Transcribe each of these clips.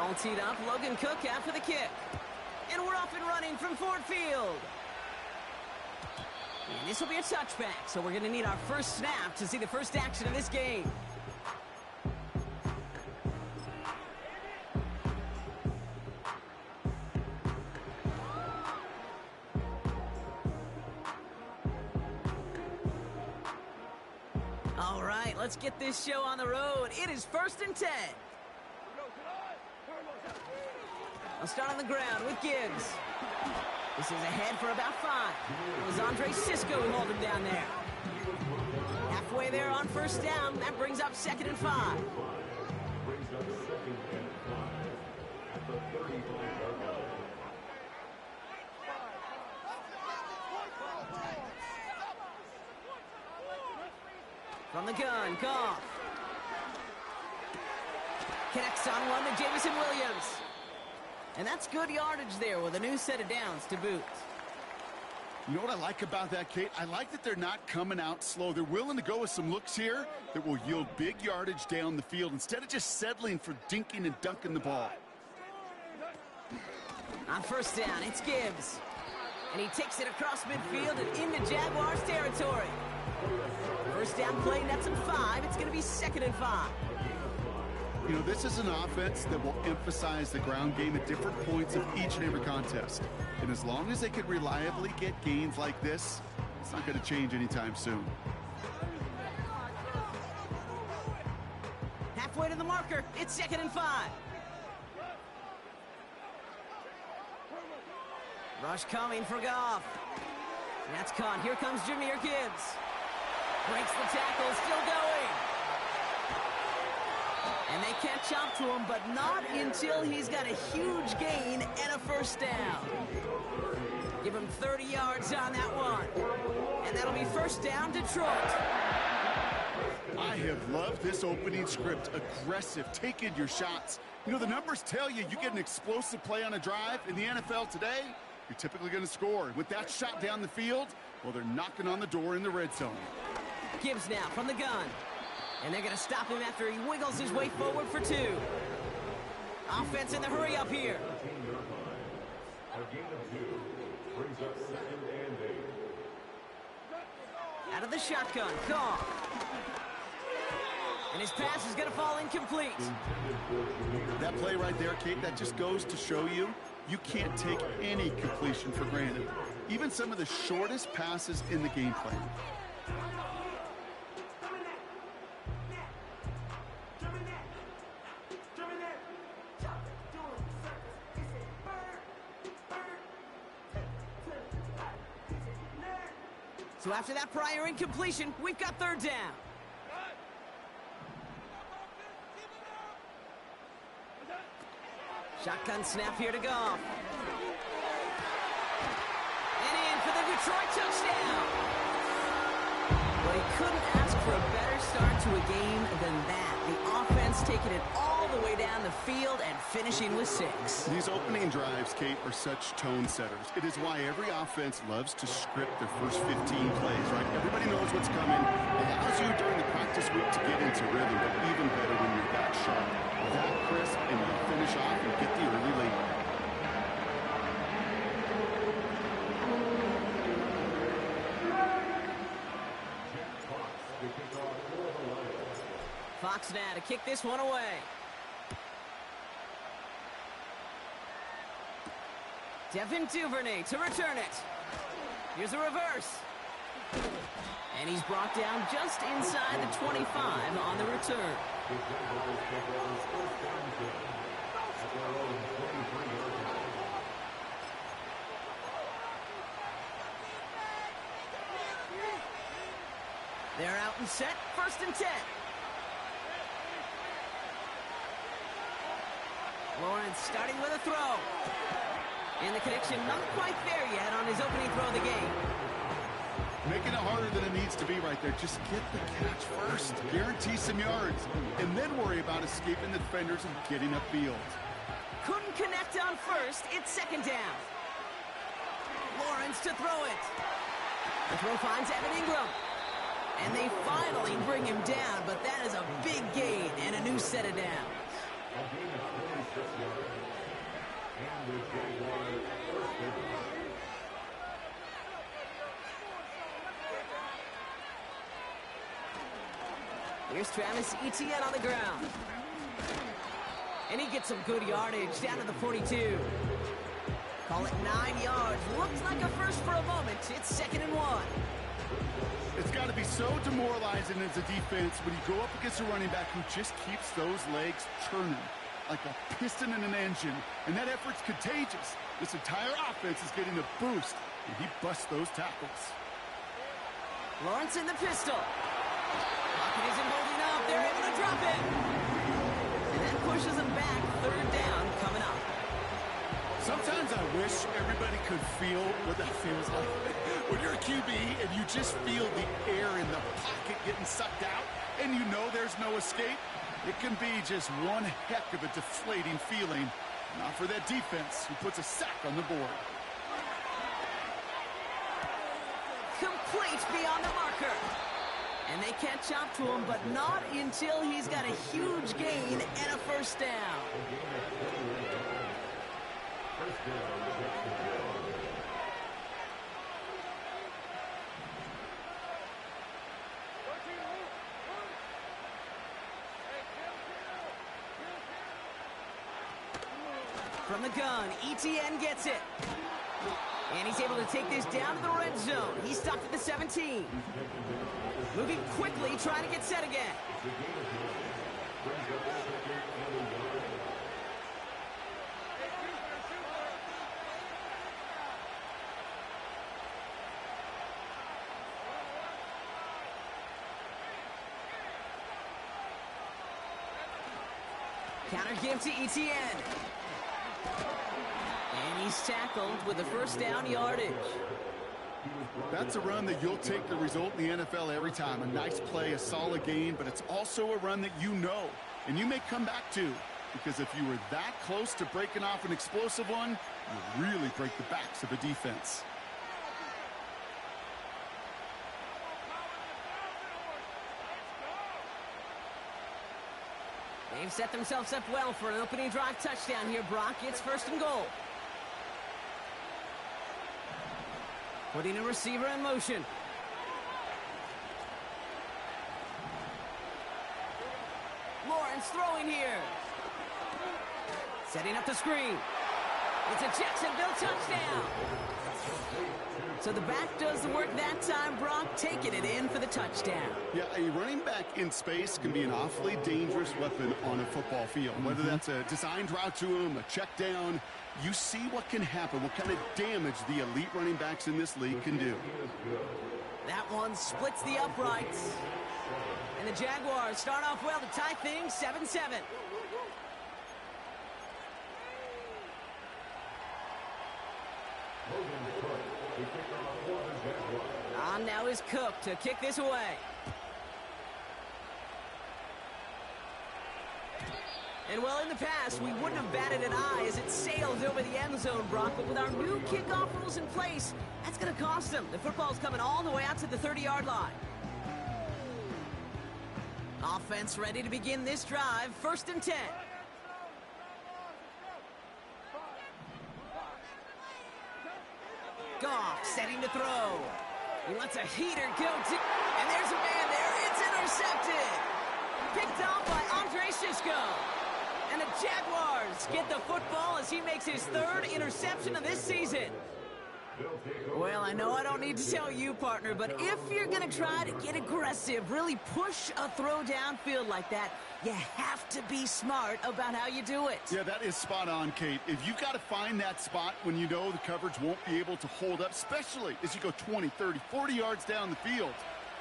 All teed up, Logan Cook after the kick. And we're off and running from Ford Field. And this will be a touchback, so we're going to need our first snap to see the first action of this game. All right, let's get this show on the road. It is 1st and 10. I'll start on the ground with Gibbs. This is ahead for about 5. It was Andre Sisco who held him down there. Halfway there on 1st down. That brings up 2nd and 5. From the gun, Goff. Connects on one to Jameson Williams. And that's good yardage there with a new set of downs to boot. You know what I like about that, Kate? I like that they're not coming out slow. They're willing to go with some looks here that will yield big yardage down the field instead of just settling for dinking and dunking the ball. On 1st down, it's Gibbs. And he takes it across midfield and into Jaguars territory. 1st down play, nets him 5. It's going to be 2nd and 5. You know, this is an offense that will emphasize the ground game at different points of each and every contest. And as long as they can reliably get gains like this, it's not going to change anytime soon. Halfway to the marker, it's 2nd and 5. Rush coming for Goff. That's caught. Here comes Jahmyr Gibbs. Breaks the tackle, still going. And they can't chop to him, but not until he's got a huge gain and a 1st down. Give him 30 yards on that one. And that'll be 1st down, Detroit. I have loved this opening script. Aggressive, taking your shots. You know, the numbers tell you get an explosive play on a drive. In the NFL today, you're typically going to score. With that shot down the field, well, they're knocking on the door in the red zone. Gibbs now from the gun. And they're going to stop him after he wiggles his way forward for 2. Offense in the hurry up here. Out of the shotgun, Goff. And his pass is going to fall incomplete. That play right there, Kate, that just goes to show you can't take any completion for granted. Even some of the shortest passes in the game plan. So after that prior incompletion, we've got 3rd down. Shotgun snap here to Goff. And in for the Detroit touchdown. Well, he couldn't ask for a better start to a game than that. The offense taking it all the way down the field and finishing with 6. These opening drives, Kate, are such tone setters. It is why every offense loves to script their first 15 plays, right? Everybody knows what's coming. Allows you during the practice week to get into rhythm, but even better when you're that sharp, that crisp, and you finish off and get the early lead. Fox now to kick this one away. Devin Duvernay to return it. Here's a reverse. And he's brought down just inside the 25 on the return. They're out and set. 1st and 10. Lawrence starting with a throw. And the connection not quite there yet on his opening throw of the game. Making it harder than it needs to be right there. Just get the catch first. Guarantee some yards. And then worry about escaping the defenders and getting upfield. Couldn't connect on 1st. It's 2nd down. Lawrence to throw it. The throw finds Evan Ingram. And they finally bring him down, but that is a big gain and a new set of downs. Here's Travis Etienne on the ground. And he gets some good yardage down to the 42. Call it 9 yards. Looks like a first for a moment. It's 2nd and 1. It's got to be so demoralizing as a defense when you go up against a running back who just keeps those legs churning like a piston in an engine. And that effort's contagious. This entire offense is getting a boost, and he busts those tackles. Lawrence in the pistol. Pocket isn't holding up. They're able to drop it. And that pushes them back. 3rd down coming up. Sometimes I wish everybody could feel what that feels like. When you're a QB and you just feel the air in the pocket getting sucked out and you know there's no escape, it can be just one heck of a deflating feeling. Not for that defense who puts a sack on the board. Complete beyond the marker. And they catch up to him, but not until he's got a huge gain and a 1st down. From the gun, Etienne gets it. And he's able to take this down to the red zone. He's stopped at the 17. Moving quickly, trying to get set again. Counter give to Etienne. And he's tackled with the 1st down yardage. That's a run that you'll take the result in the NFL every time. A nice play, a solid gain, but it's also a run that you know, and you may come back to, because if you were that close to breaking off an explosive one, you really break the backs of a defense. They've set themselves up well for an opening drive touchdown here, Brock. It's 1st and goal. Putting a receiver in motion. Lawrence throwing here. Setting up the screen. It's a Jacksonville touchdown. So the back does the work that time, Brock, taking it in for the touchdown. Yeah, a running back in space can be an awfully dangerous weapon on a football field. Whether that's a designed route to him, a check down, you see what can happen, what kind of damage the elite running backs in this league can do. That one splits the uprights. And the Jaguars start off well to tie things 7-7. On now is Cook to kick this away. And well, in the past, we wouldn't have batted an eye as it sailed over the end zone, Brock. But with our new kickoff rules in place, that's going to cost them. The football's coming all the way out to the 30-yard line. Offense ready to begin this drive. 1st and 10. Goff setting to throw. He lets a heater go to... And there's a man there. It's intercepted. Picked off by Andre Sisco. And the Jaguars get the football as he makes his 3rd interception of this season. Well, I know I don't need to tell you, partner, but if you're going to try to get aggressive, really push a throw downfield like that, you have to be smart about how you do it. Yeah, that is spot on, Kate. If you've got to find that spot when you know the coverage won't be able to hold up, especially as you go 20, 30, 40 yards down the field.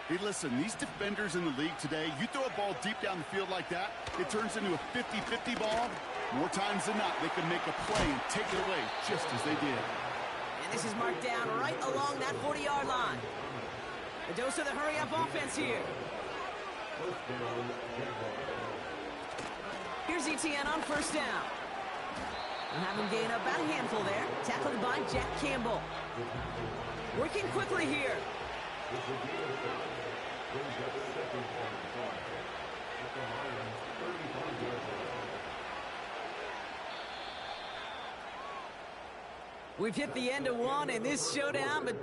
Hey, listen, these defenders in the league today, you throw a ball deep down the field like that, it turns into a 50-50 ball. More times than not, they can make a play and take it away just as they did. And this is marked down right along that 40-yard line. The dose of the hurry-up offense here. Here's Etienne on 1st down. We'll have him gain about a handful there. Tackled by Jack Campbell. Working quickly here. We've hit the end of one in this showdown, but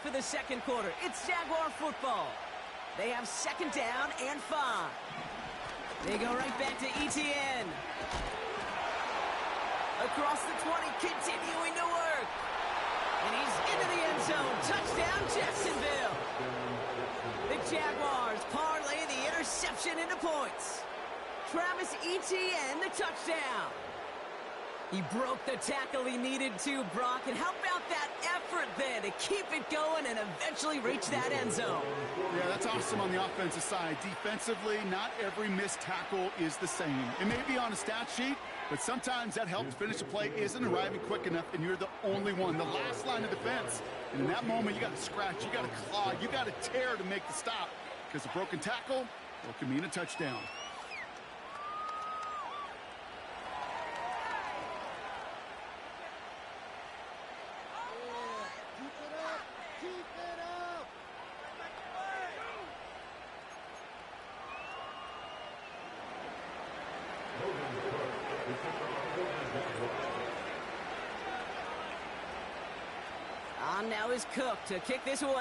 for the second quarter. It's Jaguar football. They have second down and 5. They go right back to ETN. Across the 20, continuing to work. And he's into the end zone. Touchdown, Jacksonville. The Jaguars parlay the interception into points. Travis Etienne, the touchdown. He broke the tackle he needed to, Brock. And how about that effort there to keep it going and eventually reach that end zone? Yeah, that's awesome on the offensive side. Defensively, not every missed tackle is the same. It may be on a stat sheet, but sometimes that help to finish a play isn't arriving quick enough, and you're the only one, the last line of defense. And in that moment, you got to scratch, you got to claw, you got to tear to make the stop, because a broken tackle, well, can mean a touchdown. On now is Cook to kick this away.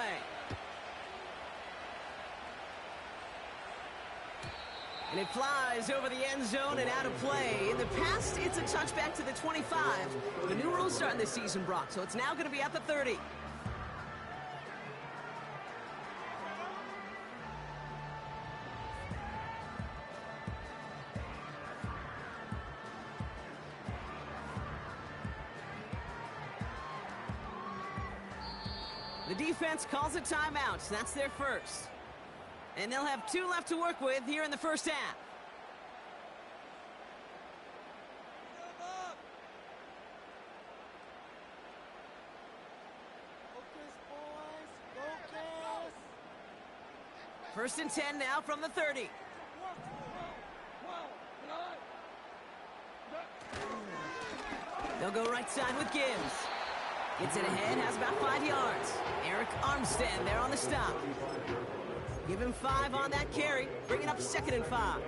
And it flies over the end zone and out of play. In the past, it's a touchback to the 25. The new rules starting this season, Brock, so it's now going to be at the 30. The defense calls a timeout. That's their first. And they'll have 2 left to work with here in the first half. First and 10 now from the 30. They'll go right side with Gibbs. Gets it ahead, has about 5 yards. Eric Armstead there on the stop. Give him 5 on that carry, bringing up second and 5.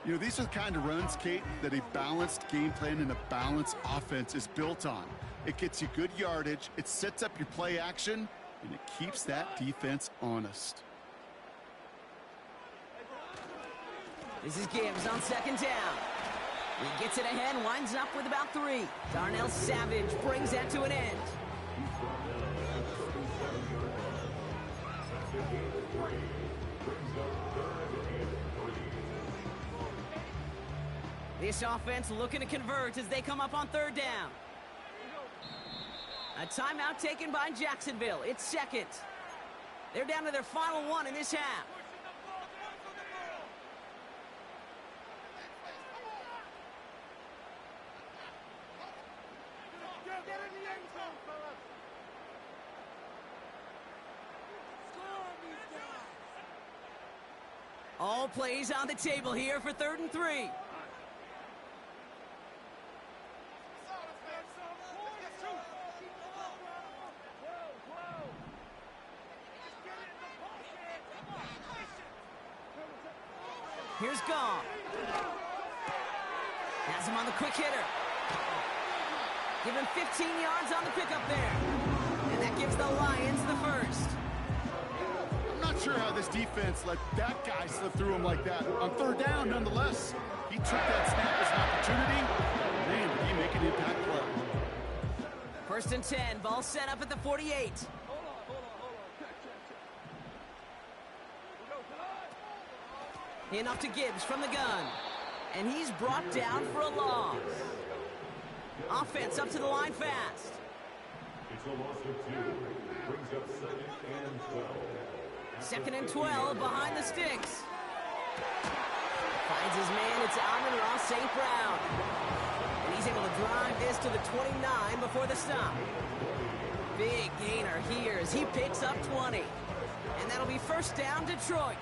You know, these are the kind of runs, Kate, that a balanced game plan and a balanced offense is built on. It gets you good yardage, it sets up your play action, and it keeps that defense honest. This is Gibbs on second down. He gets it ahead, winds up with about 3. Darnell Savage brings that to an end. This offense looking to convert as they come up on third down. A timeout taken by Jacksonville. It's second. They're down to their final 1 in this half. All plays on the table here for 3rd and 3. Here's Gong. Has him on the quick hitter. Give him 15 yards on the pickup there. And that gives the Lions the first. I'm not sure how this defense let that guy slip through him like that. On third down, nonetheless, he took that snap as an opportunity. Man, did he make an impact play. First and 10, ball set up at the 48. Enough to Gibbs from the gun. And he's brought down for a loss. Offense up to the line fast. It's a loss of 2. Brings up 2nd and 12. 2nd and 12 behind the sticks. Finds his man. It's Amon-Ra St. Brown. And he's able to drive this to the 29 before the stop. Big gainer here as he picks up 20. And that'll be first down, Detroit.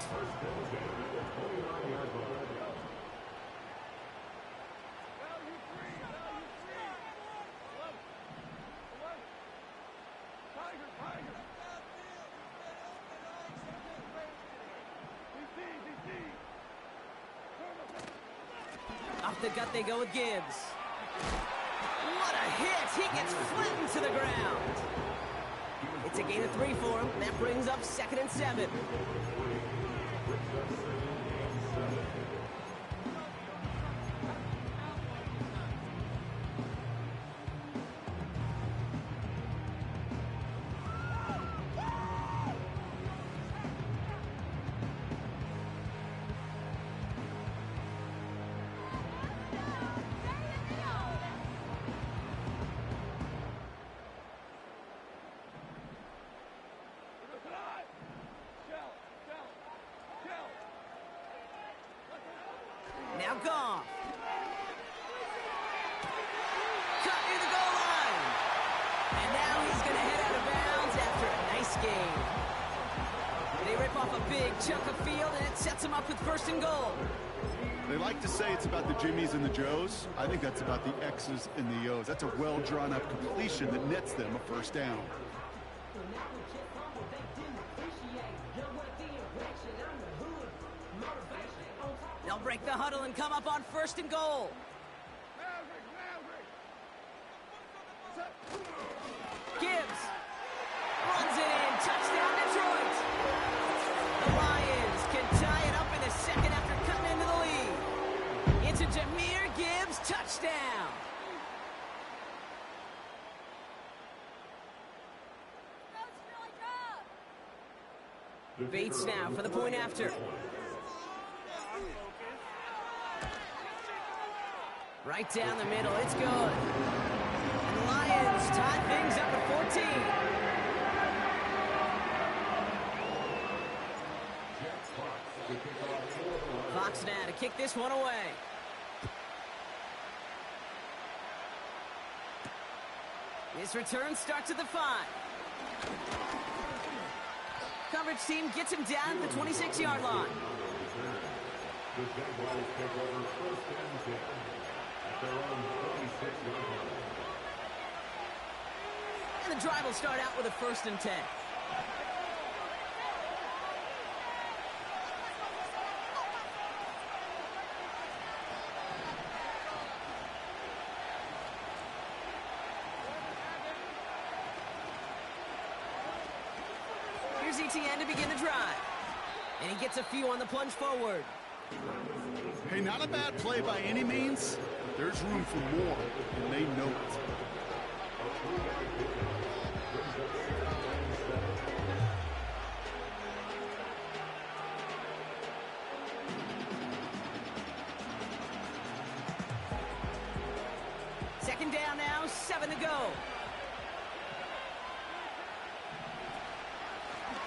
Off the gut they go with Gibbs. What a hit! He gets flattened to the ground. It's It's a gain of 3 for him. That brings up 2nd and 7. Now Goff. Cut near the goal line. And now he's going to head out of bounds after a nice game. They rip off a big chunk of field, and it sets him up with 1st and goal. They like to say it's about the Jimmies and the Joes. I think that's about the X's and the O's. That's a well-drawn-up completion that nets them a 1st down. They'll break the huddle and come up on 1st and goal. Gibbs runs it in. Touchdown, Detroit. The Lions can tie it up in the 2nd after cutting into the lead. It's a Jahmyr Gibbs touchdown. Bates now for the point after. Right down the middle, it's good. And the Lions tie things up at 14. Fox now to kick this one away. This return starts at the 5. Coverage team gets him down at the 26-yard line. The Jaguars take over 1st and 10 at their own 26-yard line. And the drive will start out with a 1st and 10. Here's ETN to begin the drive. And he gets a few on the plunge forward. Hey, not a bad play by any means, but there's room for more, and they know it. Second down now, 7 to go.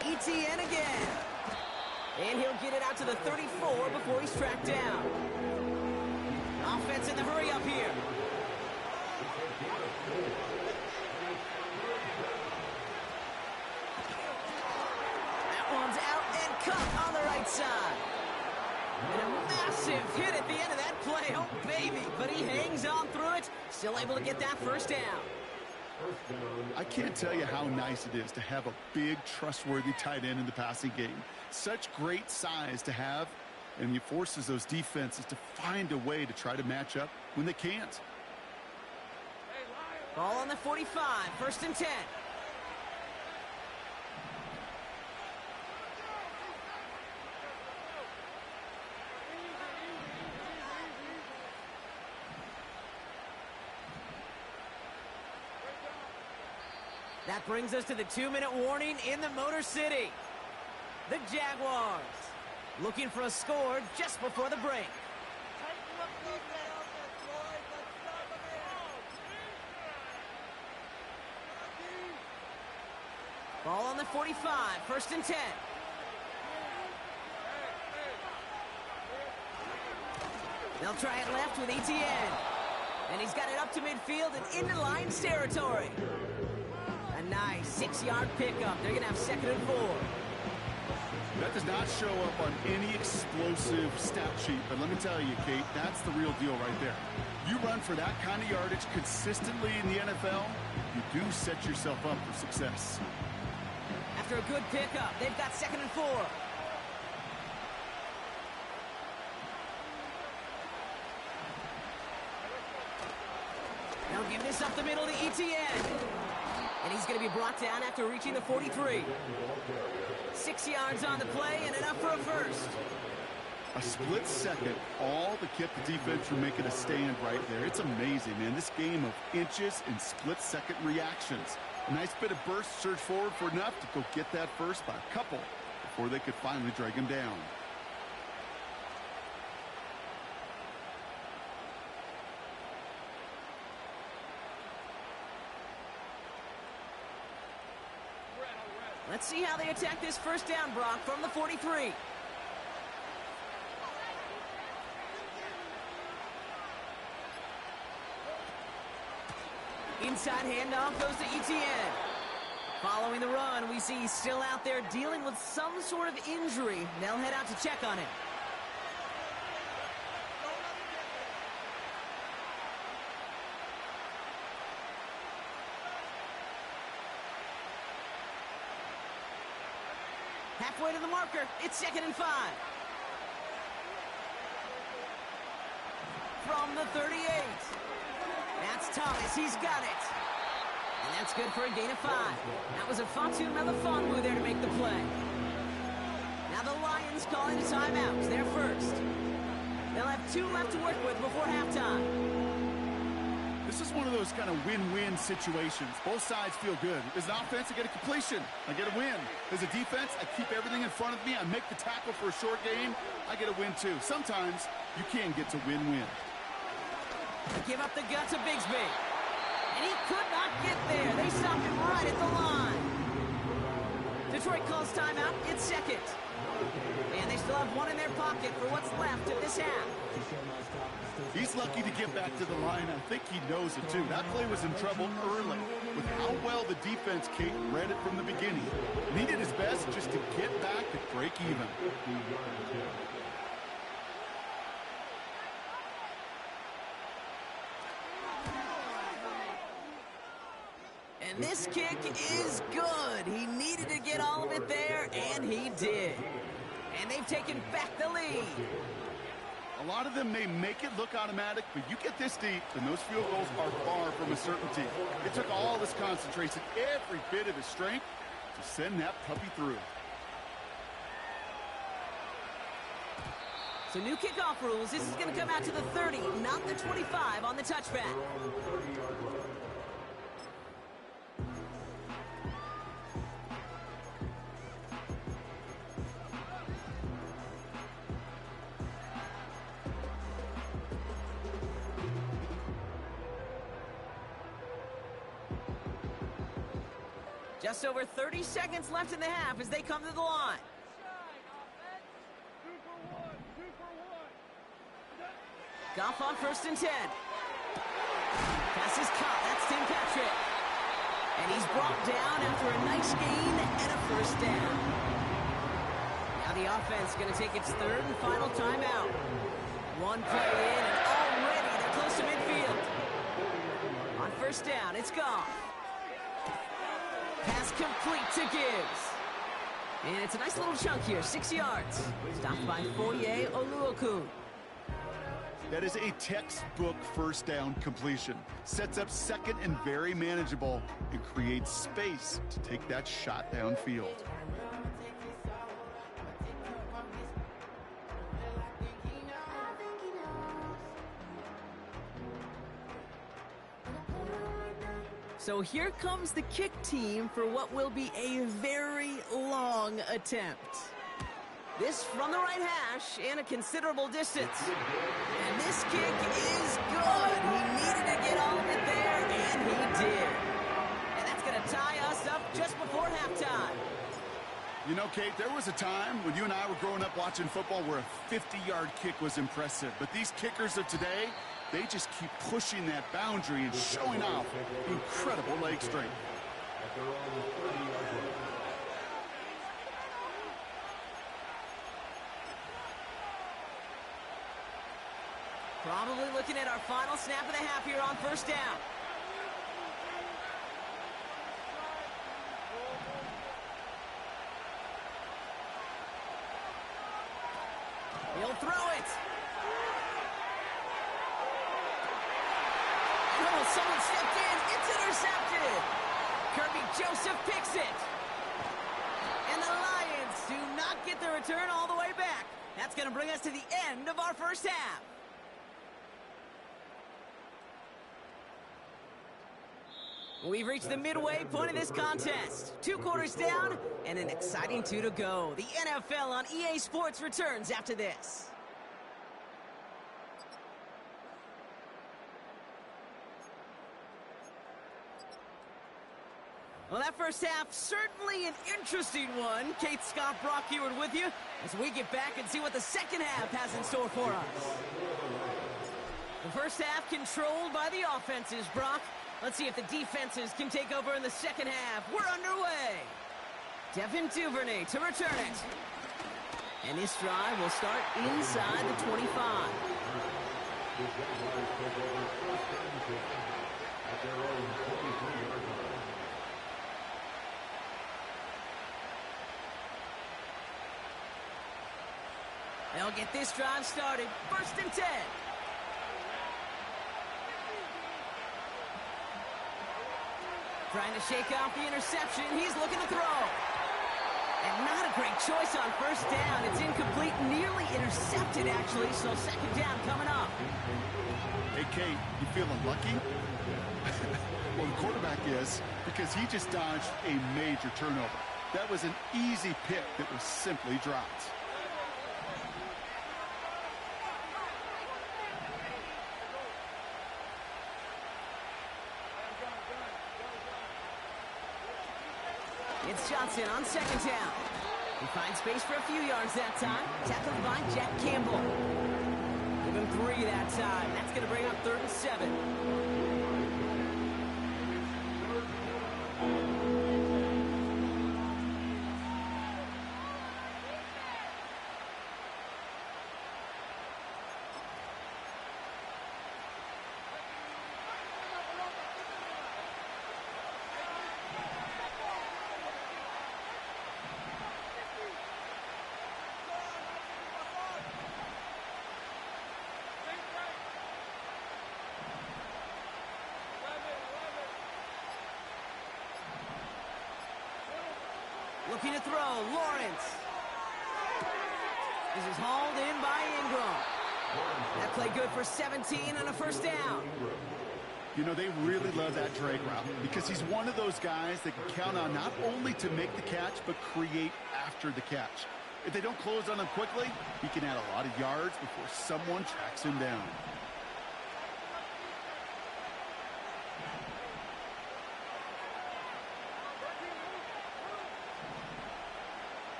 ETN again. And he'll get it out to the 34 before he's tracked down. Offense in the hurry up here. That one's out and cut on the right side. And a massive hit at the end of that play. Oh, baby. But he hangs on through it. Still able to get that 1st down. I can't tell you how nice it is to have a big, trustworthy tight end in the passing game. Such great size to have, and he forces those defenses to find a way to try to match up when they can't. Ball on the 45, 1st and 10. That brings us to the 2-minute warning in the Motor City. The Jaguars looking for a score just before the break. Ball on the 45, 1st and 10. They'll try it left with ETN. And he's got it up to midfield and into Lions territory. A nice 6-yard pickup. They're going to have 2nd and 4. That does not show up on any explosive stat sheet, but let me tell you, Kate, that's the real deal right there. You run for that kind of yardage consistently in the NFL, you do set yourself up for success. After a good pickup, they've got 2nd and 4. They'll give this up the middle to ETN. And he's going to be brought down after reaching the 43. 6 yards on the play and enough for a first. A split second, all to keep the defense from making a stand right there. It's amazing, man. This game of inches and split-second reactions. A nice bit of burst, surge forward for enough to go get that first by a couple before they could finally drag him down. Let's see how they attack this first down, Brock, from the 43. Inside handoff goes to Etienne. Following the run, we see he's still out there dealing with some sort of injury. They'll head out to check on him. Halfway to the marker, it's 2nd and 5. From the 38. That's Thomas, he's got it. And that's good for a gain of 5. That was a Fatu Melifonwu there to make the play. Now the Lions calling a timeout. They're first. They'll have 2 left to work with before halftime. This is one of those kind of win-win situations. Both sides feel good. As an offense, I get a completion. I get a win. As a defense, I keep everything in front of me. I make the tackle for a short gain. I get a win, too. Sometimes you can get to win-win. Give up the guts of Bigsby. And he could not get there. They stopped him right at the line. Detroit calls timeout. It's 2nd. And they still have 1 in their pocket for what's left of this half. He's lucky to get back to the line. I think he knows it, too. That play was in trouble early. With how well the defense, Kate, read it from the beginning. Needed his best just to get back and break even. And this kick is good. He needed to get all of it there, and he did. And they've taken back the lead. A lot of them may make it look automatic, but you get this deep, and those field goals are far from a certainty. It took all his concentration, every bit of his strength, to send that puppy through. So new kickoff rules. This is going to come out to the 30, not the 25 on the touchback. Just over 30 seconds left in the half as they come to the line. Goff on 1st and 10. Pass is caught. That's Tim Patrick. And he's brought down after a nice gain and a first down. Now the offense is going to take its 3rd and final timeout. 1 play in and already they're close to midfield. On 1st down, it's Goff. Pass complete to Gibbs. And it's a nice little chunk here, 6 yards. Stopped by Foye Oluokun. That is a textbook first down completion. Sets up 2nd and very manageable and creates space to take that shot downfield. So here comes the kick team for what will be a very long attempt. This from the right hash and a considerable distance. And this kick is good. He needed to get all of it there, and he did. And that's going to tie us up just before halftime. You know, Kate, there was a time when you and I were growing up watching football where a 50-yard kick was impressive. But these kickers of today, they just keep pushing that boundary and showing off incredible leg strength. Probably looking at our final snap of the half here on 1st down. He'll throw it. Oh, someone stepped in. It's intercepted. Kirby Joseph picks it. And the Lions do not get the return all the way back. That's going to bring us to the end of our first half. We've reached the midway point of this contest. 2 quarters down and an exciting 2 to go. The NFL on EA Sports returns after this. Well, that first half, certainly an interesting one. Kate Scott, Brock Heward with you as we get back and see what the second half has in store for us. The first half controlled by the offenses, Brock. Let's see if the defenses can take over in the second half. We're underway. Devin Duvernay to return it. And this drive will start inside the 25. The Jaguars take over first and 10 at their own 23-yard line. They'll get this drive started. First and 10. Trying to shake off the interception. He's looking to throw. And not a great choice on first down. It's incomplete, nearly intercepted, actually, so second down coming up. Hey, Kate, you feeling lucky? Well, the quarterback is, because he just dodged a major turnover. That was an easy pick that was simply dropped. It's Johnson on second down. He finds space for a few yards that time. Tackled by Jack Campbell. Give him 3 that time. That's going to bring up 3rd and 7. Looking to throw, Lawrence. This is hauled in by Ingram. That play good for 17 on a first down. You know, they really love that drag route because he's one of those guys that can count on not only to make the catch, but create after the catch. If they don't close on him quickly, he can add a lot of yards before someone tracks him down.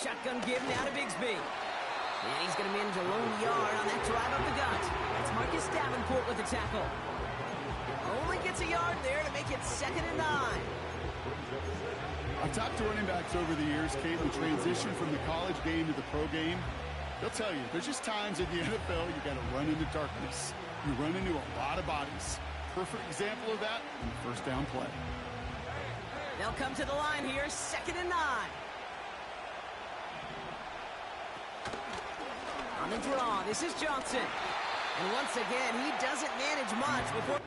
Shotgun give now to Bigsby. And he's going to manage a lone yard on that drive up the gut. That's Marcus Davenport with the tackle. Only gets a yard there to make it 2nd and 9. I've talked to running backs over the years, Kate, who transition from the college game to the pro game. They'll tell you, there's just times in the NFL you got to run into darkness. You run into a lot of bodies. Perfect example of that in the first down play. They'll come to the line here, 2nd and 9. On the draw, this is Johnson. And once again, he doesn't manage much before...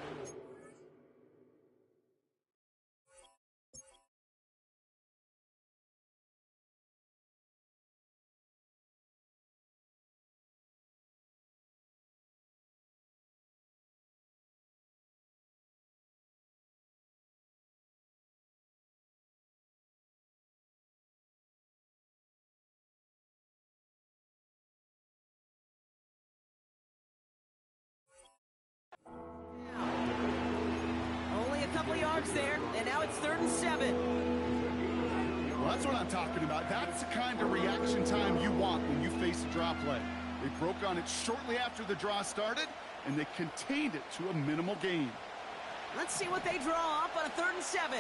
Only a couple yards there, and now it's 3rd and 7. Well, that's what I'm talking about. That's the kind of reaction time you want when you face a draw play. They broke on it shortly after the draw started, and they contained it to a minimal gain. Let's see what they draw up on a 3rd and 7.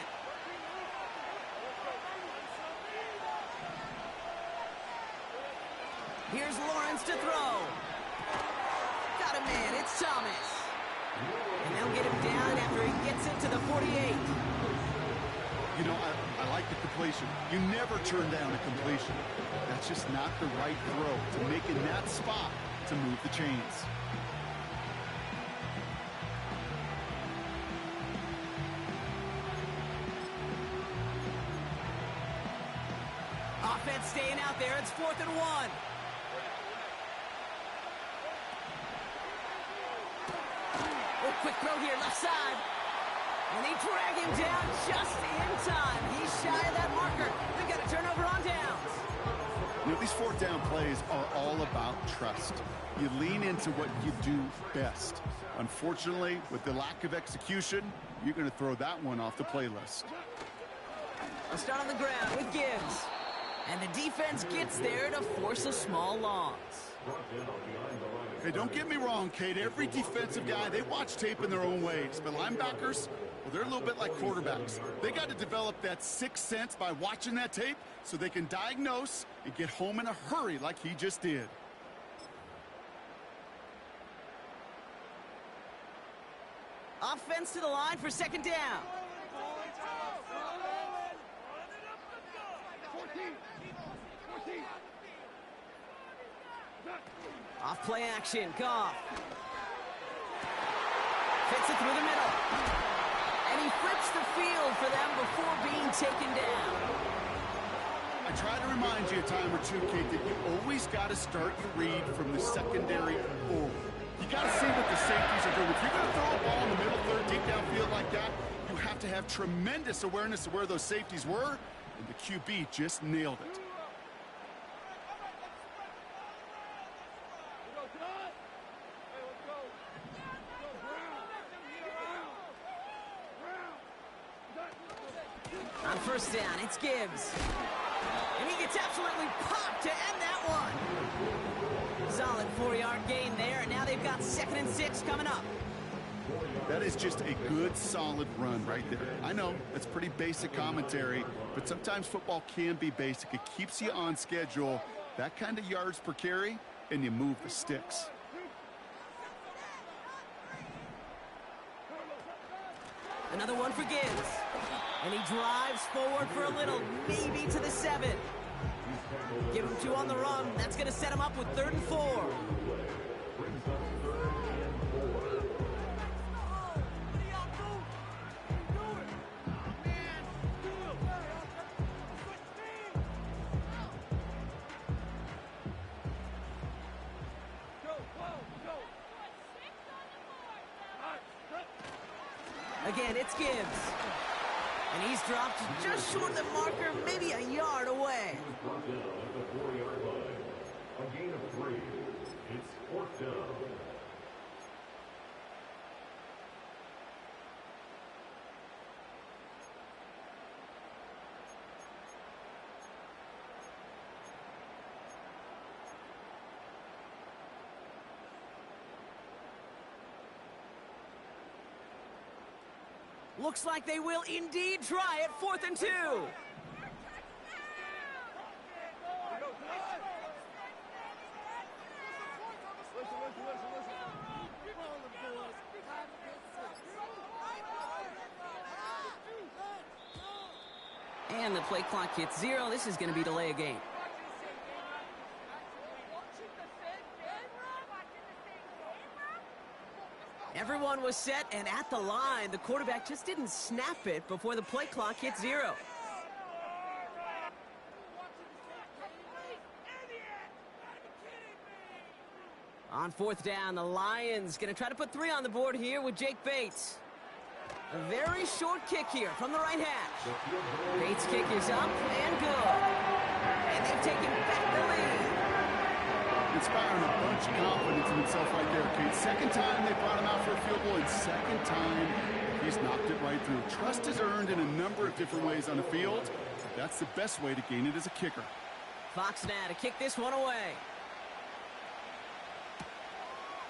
Here's Lawrence to throw. Got a man, it's Thomas. And they'll get him down after he gets into the 48. You know, I like the completion. You never turn down a completion. That's just not the right throw to make in that spot to move the chains. it's 4th and 1. Oh, quick throw here, left side. And they drag him down just in time. He's shy of that marker. We've got a turnover on downs. You know, these 4th down plays are all about trust. You lean into what you do best. Unfortunately, with the lack of execution, you're going to throw that one off the playlist. I'll start on the ground with Gibbs. And the defense gets there to force a small loss. Hey, don't get me wrong, Kate. Every defensive guy, they watch tape in their own ways. But linebackers, well, they're a little bit like quarterbacks. They got to develop that sixth sense by watching that tape so they can diagnose and get home in a hurry like he just did. Offense to the line for 2nd down. Off play action, Goff. Fits it through the middle. And he flips the field for them before being taken down. I try to remind you a time or two, Kate, that you always got to start your read from the secondary forward. You got to see what the safeties are doing. If you're going to throw a ball in the middle third, deep downfield like that, you have to have tremendous awareness of where those safeties were, and the QB just nailed it. On 1st down, it's Gibbs. And he gets absolutely popped to end that one. Solid 4-yard gain there, and now they've got 2nd and 6 coming up. That is just a good, solid run right there. I know, that's pretty basic commentary, but sometimes football can be basic. It keeps you on schedule, that kind of yards per carry, and you move the sticks. Another one for Gibbs. And he drives forward for a little, maybe to the 7. Give him 2 on the run. That's going to set him up with 3rd and 4. Again, it's Gibbs. And he's dropped just short of the marker, maybe a yard away. Brought down at the 4-yard line. A gain of 3. It's 4th down. Looks like they will indeed try it. 4th and 2. And the play clock hits 0. This is going to be delay a game. Everyone was set and at the line. The quarterback just didn't snap it before the play clock hit 0. On 4th down, the Lions going to try to put 3 on the board here with Jake Bates. A very short kick here from the right hash. Bates' kick is up and good. And they've taken back the lead. Inspiring a bunch of confidence in himself right there, Kate. 2nd time they brought him out for a field goal, and 2nd time he's knocked it right through. Trust is earned in a number of different ways on the field. That's the best way to gain it as a kicker. Fox now to kick this one away.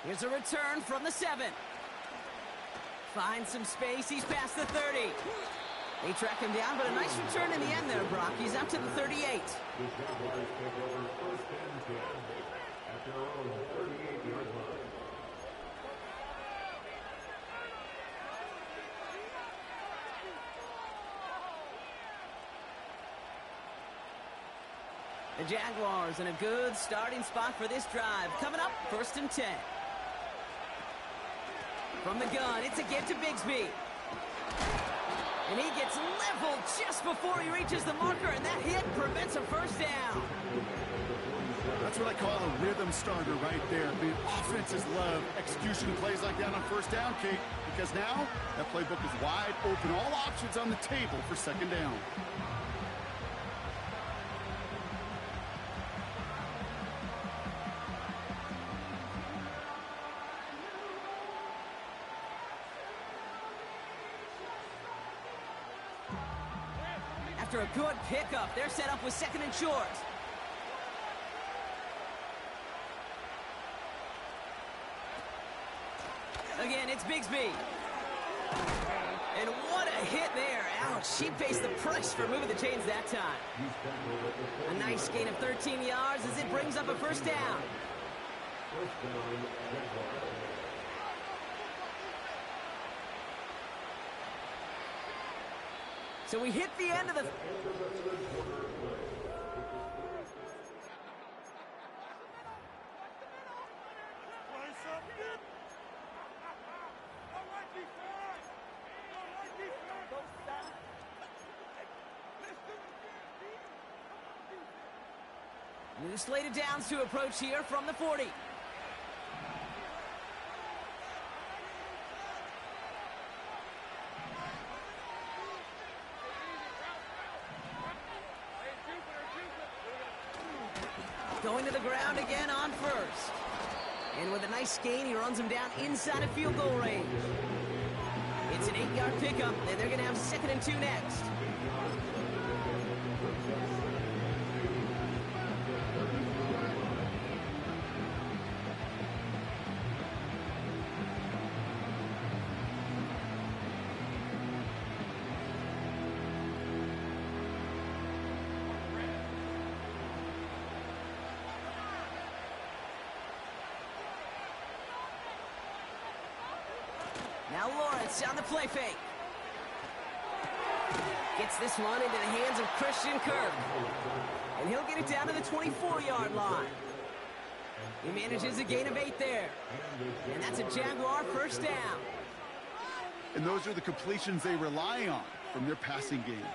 Here's a return from the 7. Finds some space. He's past the 30. They track him down, but a nice return in the end there, Brock. He's up to the 38. The Jaguars take over 1st and 10 at their own 38-yard line. The Jaguars in a good starting spot for this drive. Coming up, 1st and 10. From the gun, it's a give to Bigsby. And he gets leveled just before he reaches the marker, and that hit prevents a first down. That's what I call a rhythm starter right there. The offenses love execution plays like that on first down, Kate, because now that playbook is wide open. All options on the table for second down. After a good pickup, they're set up with second and short. Again, it's Bigsby. And what a hit there. Ouch, she faced the price for moving the chains that time. A nice gain of 13 yards as it brings up a first down. So we hit the end of the... New slated downs to approach here from the 40. Going to the ground again on first. And with a nice gain, he runs him down inside of field goal range. It's an 8-yard pickup, and they're going to have second and 2 next. Now Lawrence on the play fake. Gets this one into the hands of Christian Kirk. And he'll get it down to the 24-yard line. He manages a gain of 8 there. And that's a Jaguar first down. And those are the completions they rely on from their passing game.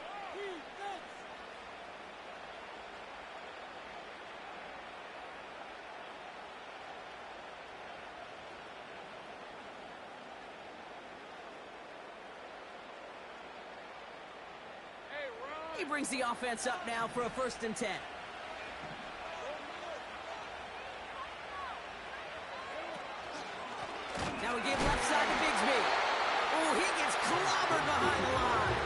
He brings the offense up now for a first and 10. Now we give left side to Bigsby. Oh, he gets clobbered behind the line.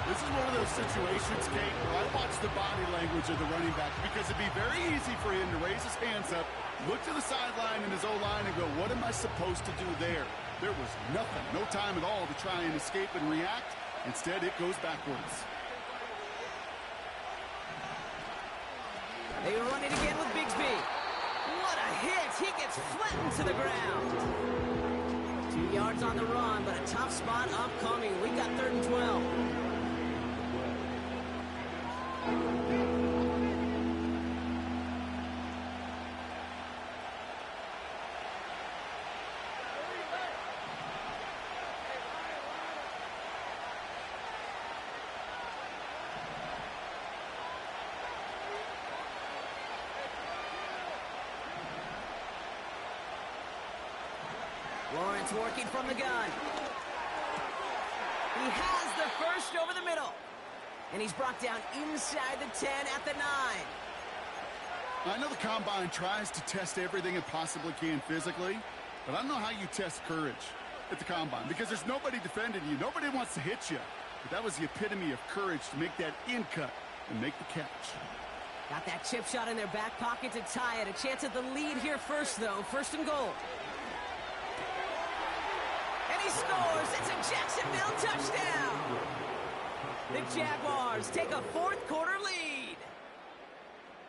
This is one of those situations, Kate, where I watch the body language of the running back because it'd be very easy for him to raise his hands up, look to the sideline in his O-line and go, what am I supposed to do there? There was nothing, no time at all to try and escape and react. Instead, it goes backwards. They run it again with Bigsby. What a hit! He gets flattened to the ground. 2 yards on the run, but a tough spot upcoming. We've got 3rd and 12. Lawrence working from the gun. He has the first over the middle. And he's brought down inside the 10 at the 9. I know the Combine tries to test everything it possibly can physically, but I don't know how you test courage at the Combine because there's nobody defending you. Nobody wants to hit you. But that was the epitome of courage to make that in cut and make the catch. Got that chip shot in their back pocket to tie it. A chance at the lead here first, though. 1st and goal. He scores. It's a Jacksonville touchdown. The Jaguars take a 4th quarter lead.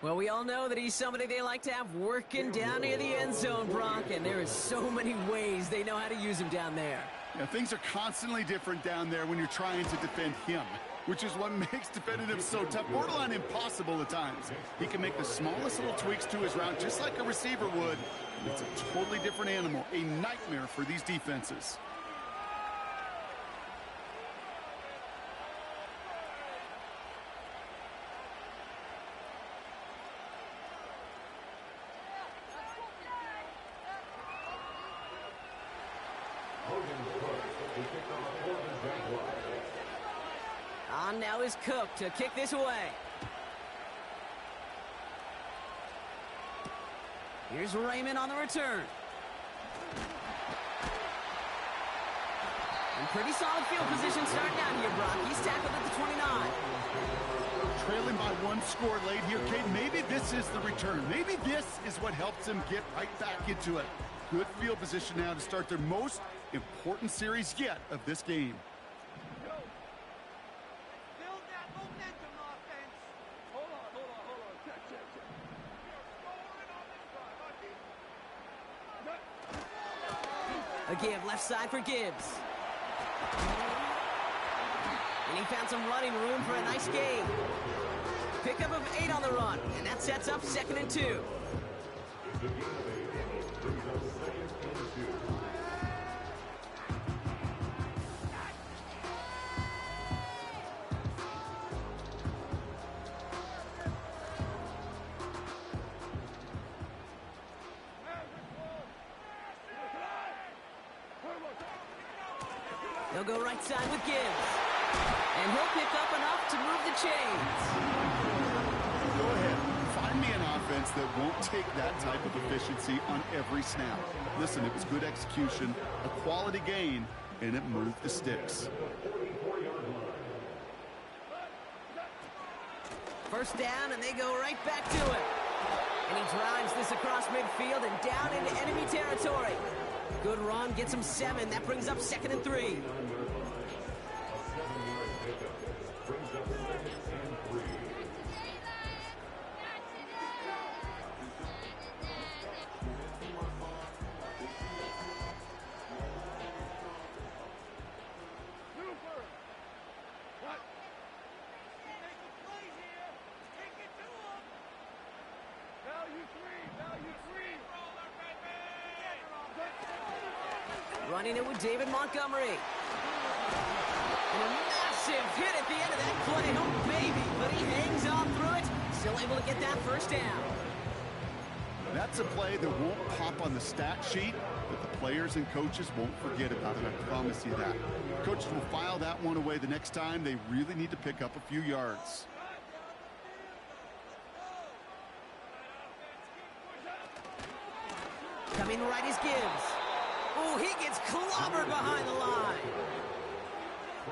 Well, we all know that he's somebody they like to have working down near the end zone, Brock, and there is so many ways they know how to use him down there. Yeah, things are constantly different down there when you're trying to defend him, which is what makes defending him so tough, borderline impossible at times. He can make the smallest little tweaks to his route just like a receiver would. It's a totally different animal, a nightmare for these defenses. on now is Cook to kick this away. Here's Raymond on the return. And pretty solid field position starting out here, Brock. He's tackled at the 29. Trailing by one score late here, Kate. Maybe this is the return. Maybe this is what helps them get right back into it. Good field position now to start their most important series yet of this game. A give left side for Gibbs. And he found some running room for a nice gain. Pickup of 8 on the run, and that sets up 2nd and 2. They'll go right side with Gibbs. And he'll pick up enough to move the chains. Go ahead. Find me an offense that won't take that type of efficiency on every snap. Listen, it was good execution, a quality gain, and it moved the sticks. First down, and they go right back to it. And he drives this across midfield and down into enemy territory. Good run, gets him 7. That brings up 2nd and 3. Running it with David Montgomery. And a massive hit at the end of that play. Oh, baby. But he hangs on through it. Still able to get that first down. That's a play that won't pop on the stat sheet, but the players and coaches won't forget about it. I promise you that. Coaches will file that one away the next time. They really need to pick up a few yards. Coming right is Gibbs. Oh, he gets clobbered behind the line.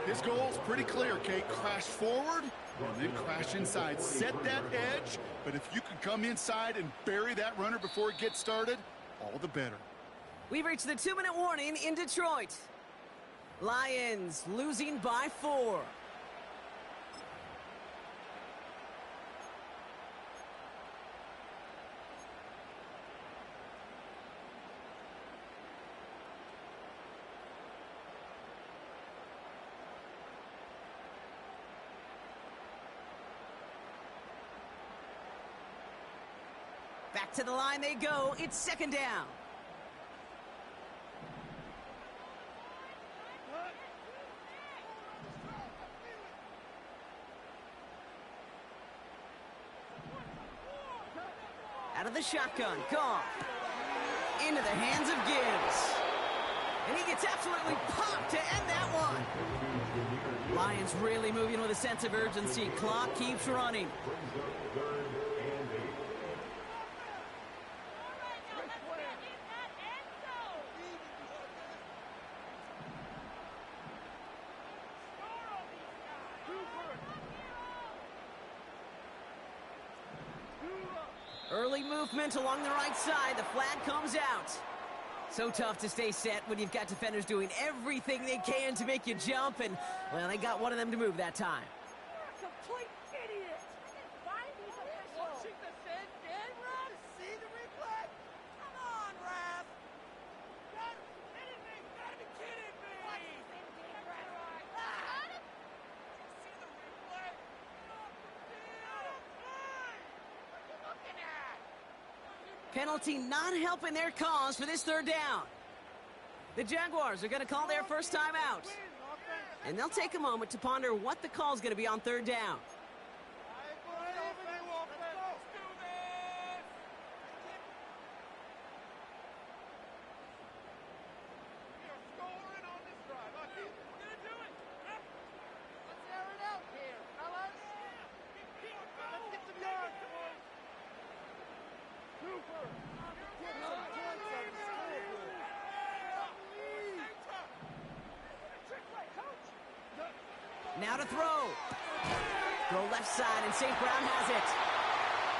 His goal's pretty clear, Kate. Crash forward and then crash inside. Set that edge, but if you can come inside and bury that runner before it gets started, all the better. We've reached the 2-minute warning in Detroit. Lions losing by 4. Back to the line they go. It's 2nd down. Out of the shotgun, Goff. Into the hands of Gibbs. And he gets absolutely popped to end that one. Lions really moving with a sense of urgency. Clock keeps running. Early movement along the right side. The flag comes out. So tough to stay set when you've got defenders doing everything they can to make you jump. And, well, they got one of them to move that time. Complete idiot! Watching the same game, Rob? See the replay? Come on, Raph! Gotta be kidding me! Watch the same game, Raph. See the replay? What are you looking at? Penalty not helping their cause for this 3rd down. The Jaguars are going to call their first time out. And they'll take a moment to ponder what the call is going to be on 3rd down. Let's air it out here. Now to throw. Throw left side, and St. Brown has it.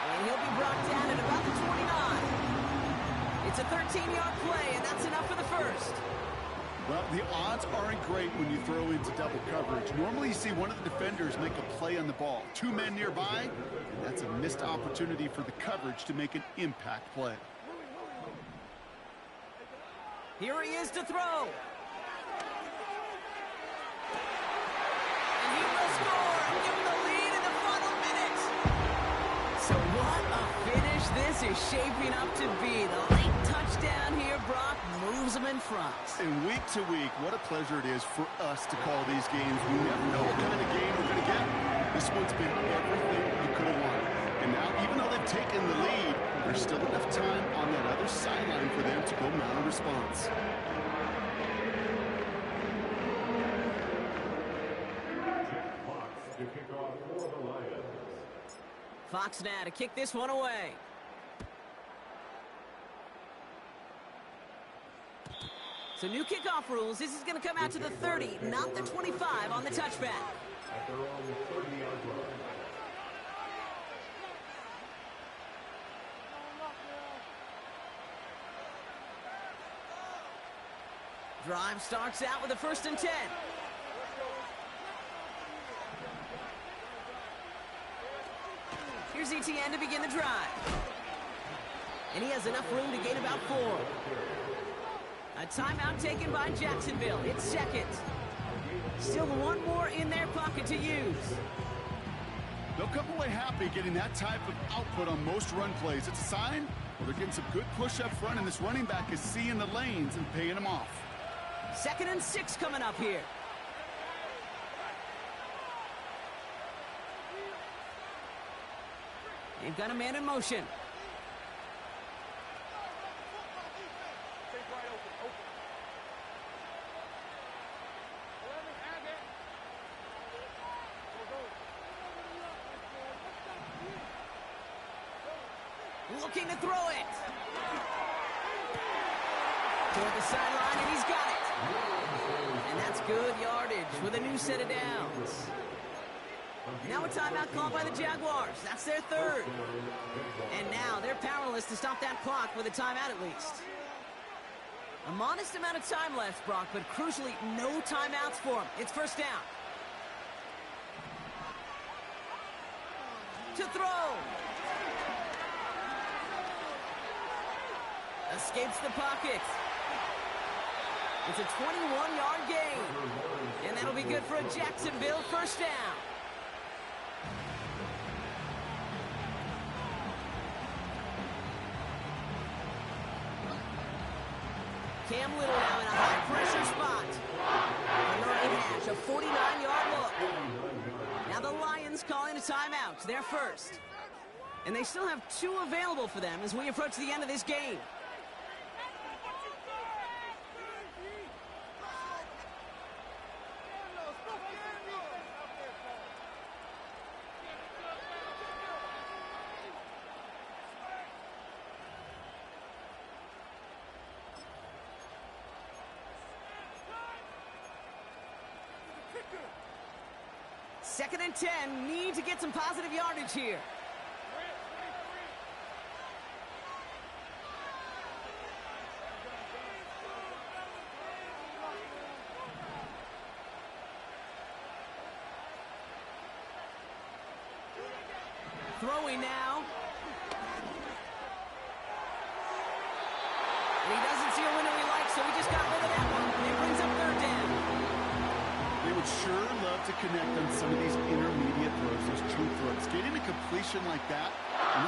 And he'll be brought down at about the 29. It's a 13-yard play, and that's enough for the first. Well, the odds aren't great when you throw into double coverage. Normally you see one of the defenders make a play on the ball. Two men nearby, and that's a missed opportunity for the coverage to make an impact play. Here he is to throw. And he will score and give him the lead in the final minutes. So what a finish this is shaping up to be. The late touchdown here, Brock, moves him in front. And week to week, what a pleasure it is for us to call these games. We never know what kind of game we're going to get. This one's been everything you could have wanted. And now, even though they've taken the lead, there's still enough time on that other sideline for them to go mount a response. To kick off for the Lions. Fox now to kick this one away. So new kickoff rules. This is going to come out to the 30, not the 25 on the touchback. At their own 30-yard line. Drive starts out with a 1st and 10. Here's ETN to begin the drive. And he has enough room to gain about 4. A timeout taken by Jacksonville. It's second. Still one more in their pocket to use. They'll come away happy getting that type of output on most run plays. It's a sign, well, they're getting some good push up front, and this running back is seeing the lanes and paying them off. 2nd and 6 coming up here. They've got a man in motion. Looking to throw it. Toward the sideline, and he's got it. And that's good yardage with a new set of downs. Now a timeout called by the Jaguars. That's their 3rd. And now they're powerless to stop that clock with a timeout at least. A modest amount of time left, Brock, but crucially, no timeouts for him. It's 1st down. To throw. Escapes the pocket. It's a 21-yard gain. And that'll be good for a Jacksonville 1st down. Cam Little now in a high-pressure spot. And Murray Hash, a 49-yard look. Now the Lions calling a timeout. They're first. And they still have 2 available for them as we approach the end of this game. Second and 10, need to get some positive yardage here. Throwing now. And he doesn't see a window he likes, so he just got rid of that one. It brings up 3rd down. They would sure love to connect on some of these intermediate throws, those true throws. Getting a completion like that,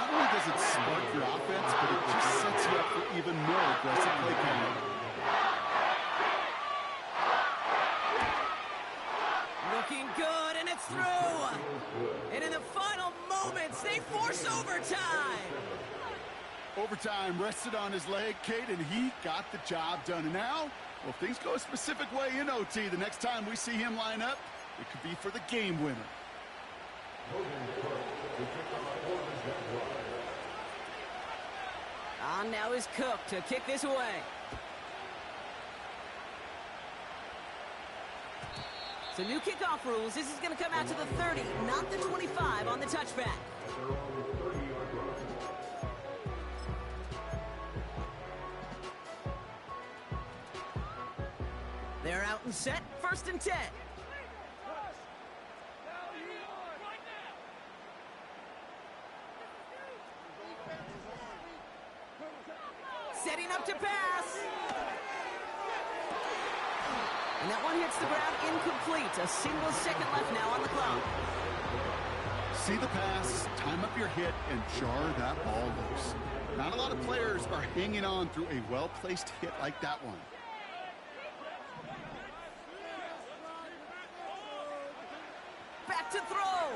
not only does it spark your offense, but it just sets you up for even more aggressive play calling. Looking good, and it's through. And in the final moments, they force overtime. Overtime rested on his leg, Kate, and he got the job done. And now, well, if things go a specific way in OT, the next time we see him line up, it could be for the game winner. On now is Cook to kick this away. So new kickoff rules. This is going to come out to the 30, not the 25 on the touchback. They're out and set. 1st and 10. Setting up to pass. And that one hits the ground incomplete. A single second left now on the clock. See the pass, time up your hit, and jar that ball loose. Not a lot of players are hanging on through a well-placed hit like that one. Back to throw.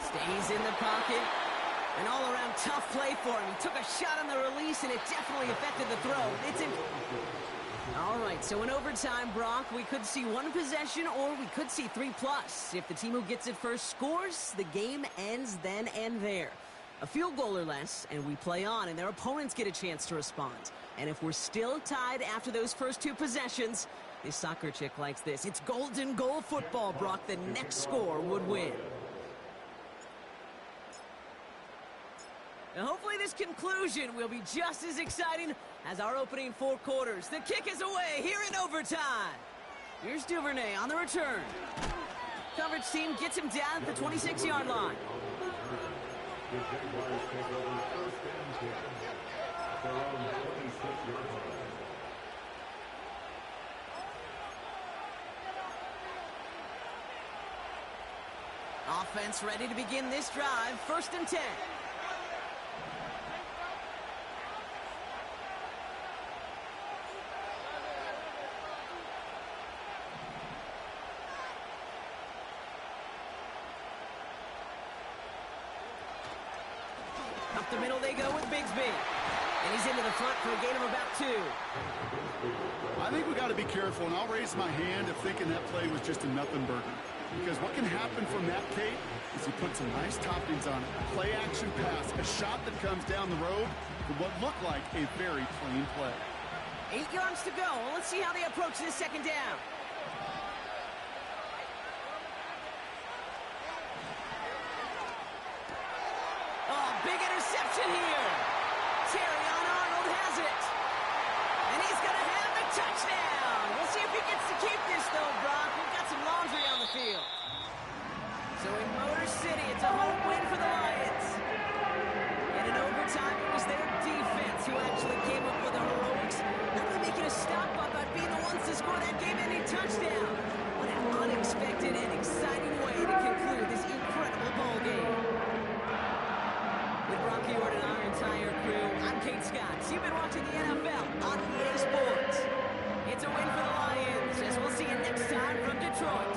Stays in the pocket. An all-around tough play for him. He took a shot on the release, and it definitely affected the throw. It's in. All right, so in overtime, Brock, we could see one possession or we could see 3+. If the team who gets it first scores, the game ends then and there. A field goal or less, and we play on, and their opponents get a chance to respond. And if we're still tied after those first 2 possessions, this soccer chick likes this. It's golden goal football, Brock. The next score would win. Now, hopefully this conclusion will be just as exciting as our opening 4 quarters. The kick is away here in overtime. Here's Duvernay on the return. Coverage team gets him down at the 26-yard line. The Jaguars take over 1st and 10 at their own 26-yard line. Offense ready to begin this drive. 1st and 10. Up the middle they go with Bigsby. And he's into the front for a gain of about 2. I think we got to be careful, and I'll raise my hand if thinking that play was just a nothing burger. Because what can happen from that, Kate, is he put some nice toppings on it. A play-action pass, a shot that comes down the road for what looked like a very plain play. 8 yards to go. Let's see how they approach this 2nd down. Oh, big interception here. Terrion Arnold has it. And he's going to have the touchdown. We'll see if he gets to keep this, though, Brock. We've got some laundry on the field. So in Motor City, it's a home win for the Lions. And in overtime, it was their defense who actually came up with the heroics. Not only making a stop, but being the ones to score that game-ending touchdown. What an unexpected and exciting way to conclude this incredible ball game. With Rocky Ord and our entire crew, I'm Kate Scott. You've been watching the NFL on EA Sports. It's a win for the Lions, as we'll see you next time from Detroit.